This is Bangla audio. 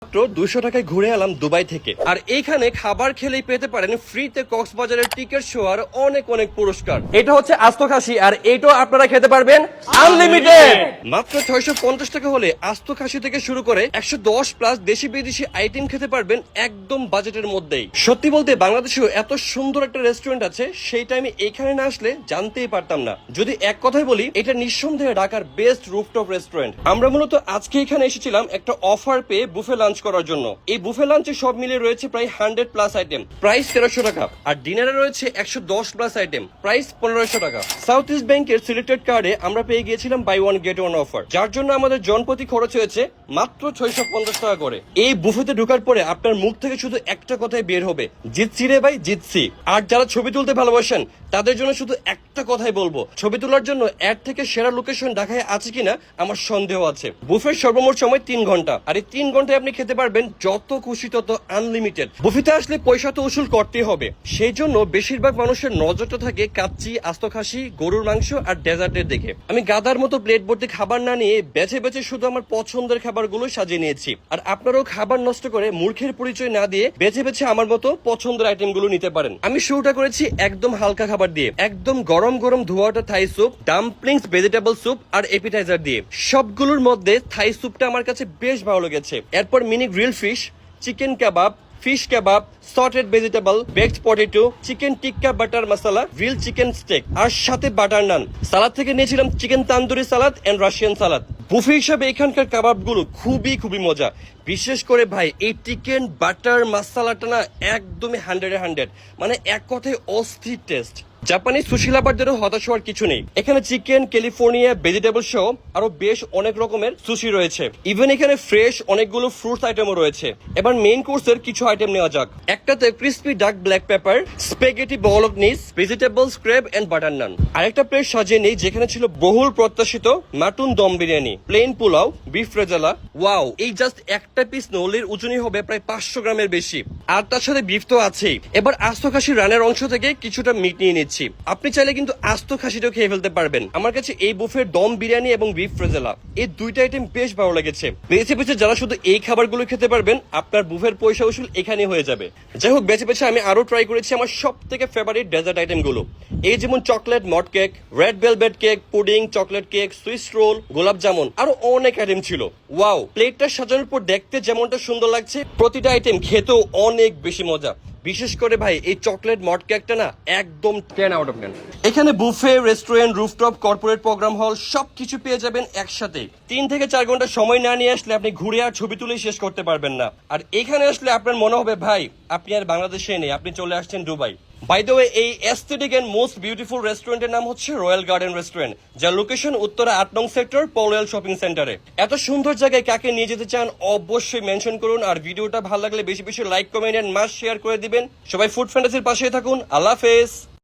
মাত্র 200 টাকায় ঘুরে এলাম দুবাই থেকে। আর এইখানে খাবার খেলেই পেতে পারেন ফ্রিতে কক্সবাজারের টিকিট শো আর অনেক অনেক পুরস্কার। এটা হচ্ছে আস্ত খাসি আর এইটাও আপনারা খেতে পারবেন আনলিমিটেড। মাত্র 650 টাকা হলে আস্ত খাসি থেকে শুরু করে 110 প্লাস দেশি বিদেশি আইটেম খেতে পারবেন একদম বাজেটের মধ্যেই। সত্যি বলতে বাংলাদেশেও এত সুন্দর একটা রেস্টুরেন্ট আছে, সেইটা আমি এখানে না আসলে জানতেই পারতাম না। যদি এক কথায় বলি, এটা নিঃসন্দেহে ঢাকার বেস্ট রুফটপ রেস্টুরেন্ট। আমরা মূলত আজকে এখানে এসেছিলাম একটা অফার পেয়ে বুফে লাঞ্চ করার জন্য। এই বুফে লাঞ্চে সব মিলিয়ে রয়েছে প্রায় 100 প্লাস আইটেম, প্রাইস 1300 টাকা। আর ডিনারে রয়েছে 110 প্লাস আইটেম, প্রাইস 1500 টাকা। সাউথ ইস্ট ব্যাংকের সিলেক্টেড কার্ডে আমরা পেয়ে গিয়েছিলাম buy one get one offer, যার জন্য আমাদের জনপ্রতি খরচ হয়েছে মাত্র 650 টাকা করে। এই বুফেতে ঢোকার পরে আপনার মুখ থেকে শুধু একটা কথাই বের হবে, জিতছি রে ভাই জিতছি। আর যারা ছবি তুলতে ভালোবাসেন তাদের জন্য শুধু একটা কথাই বলবো, ছবি তোলার জন্য এর থেকে সেরা লোকেশন ঢাকায় আছে কিনা আমার সন্দেহ আছে। বুফের সর্বমোট সময় 3 ঘন্টা, আর এই 3 ঘন্টায় আপনি খেতে পারবেন যত খুশি তত আনলিমিটেড। বুফেতে আসলে পয়সা তো উসুল করতেই হবে, সেই জন্য বেশিরভাগ মানুষের নজরটা থাকে কাচ্চি, আস্ত খাসি, গরুর মাংস আর ডেজার্টের দিকে। আমি গাদার মতো প্লেট ভর্তি খাবার না নিয়ে বেছে বেছে শুধু আমার পছন্দের খাবারগুলো সাজিয়ে নিয়েছি। আর আপনারাও খাবার নষ্ট করে মূর্খের পরিচয় না দিয়ে বেছে বেছে আমার মতো পছন্দের আইটেমগুলো নিতে পারেন। আমি শুরুটা করেছি একদম হালকা খাবার দিয়ে, একদম গরম গরম ধোয়াটা Thai soup, dumplings, vegetable soup আর এপিটাইজার দিয়ে। সবগুলোর মধ্যে থাই স্যুপটা আমার কাছে বেশ ভালো লেগেছে। এরপর mini grill fish, chicken kebab, fish kebab, sauteed vegetable, baked potato, chicken tikka butter masala, grill chicken steak আর সাথে বাটার নান। সালাদ থেকে নিয়েছিলাম chicken tandoori salad and Russian salad. Buffet হিসাবে এখানকার কাবাবগুলো খুবই মজা। বিশেষ করে ভাই এই চিকেন বাটার মশলাটা না একদমই 100 মানে এক কথায় অস্থির টেস্ট। জাপানি সুশি লাভারদেরও হতাশ হওয়ার কিছু নেই। এখানে চিকেন, ক্যালিফোর্নিয়া, ভেজিটেবল সহ আরো বেশ অনেক রকমের সুশি রয়েছে। ইভেন এখানে ফ্রেশ অনেকগুলো ফ্রুটস আইটেমও রয়েছে। এবার মেইন কোর্সের কিছু আইটেম নেওয়া যাক। একটাতে crispy duck black pepper, spaghetti bolognese, vegetable স্ক্রেব এন্ড বাটার নান। আরেকটা প্লেট সাজিয়ে নেই যেখানে ছিল বহুল প্রত্যাশিত mutton dum biryani, plain pulao, beef rezala. Wow, এই জাস্ট একটা পিস নলির ওজনই হবে প্রায় 500 গ্রামের বেশি। আর তার সাথে বিফ তো আছেই। এবার আস্ত খাসি রানের অংশ থেকে কিছুটা মিট নিয়ে নিচ্ছি। আপনি চাইলে কিন্তু আস্ত খাসিটাও খেয়ে ফেলতে পারবেন। আমার কাছে এই বুফের দম বিরিয়ানি এবং বিফ রেজালা এই দুইটা আইটেম বেশ ভালো লেগেছে। বেছে বেছে যারা শুধু এই খাবারগুলো খেতে পারবেন, আপনার বুফের পয়সা উসুল এখানে হয়ে যাবে। যাই হোক, বেছে বেছে আমি আরো ট্রাই করেছি আমার সব থেকে ফেভারিট ডেজার্ট আইটেম গুলো। এই যেমন chocolate mod cake, red velvet cake, pudding, chocolate cake, Swiss roll, গোলাপ জামুন, আরো অনেক আইটেম ছিল। ওয়াও, প্লেটটা সাজানোর পর দেখতে যেমনটা সুন্দর লাগছে, প্রতিটা আইটেম খেতেও অনেক বেশি মজা। বিশেষ করে ভাই এই চকলেট মড কেকটা না একদম 10 আউট অফ 10। এখানে buffet, restaurant, rooftop, corporate program hall সবকিছু পেয়ে যাবেন একসাথে। 3 থেকে 4 ঘন্টা সময় না নিয়ে আসলে আপনি ঘুরে আর ছবি তুলে শেষ করতে পারবেন না। আর এখানে আসলে আপনার মনে হবে ভাই আপনি আর বাংলাদেশে নেই, আপনি চলে আসছেন দুবাই। বাই দ্য ওয়ে, এই এস্থেটিক এন্ড মোস্ট বিউটিফুল রেস্টুরেন্টের নাম হচ্ছে রয়্যাল গার্ডেন রেস্টুরেন্ট, যার লোকেশন উত্তরা 8 নং সেক্টর, পলওয়েল শপিং সেন্টারে। এত সুন্দর জায়গায় কাকে নিয়ে যেতে চান অবশ্যই মেনশন করুন। আর ভিডিওটা ভালো লাগলে বেশি বেশি like, comment and must share করে দিবেন। সবাই ফুড ফ্যান্টাসির পাশে থাকুন। আল্লাহ হাফেজ।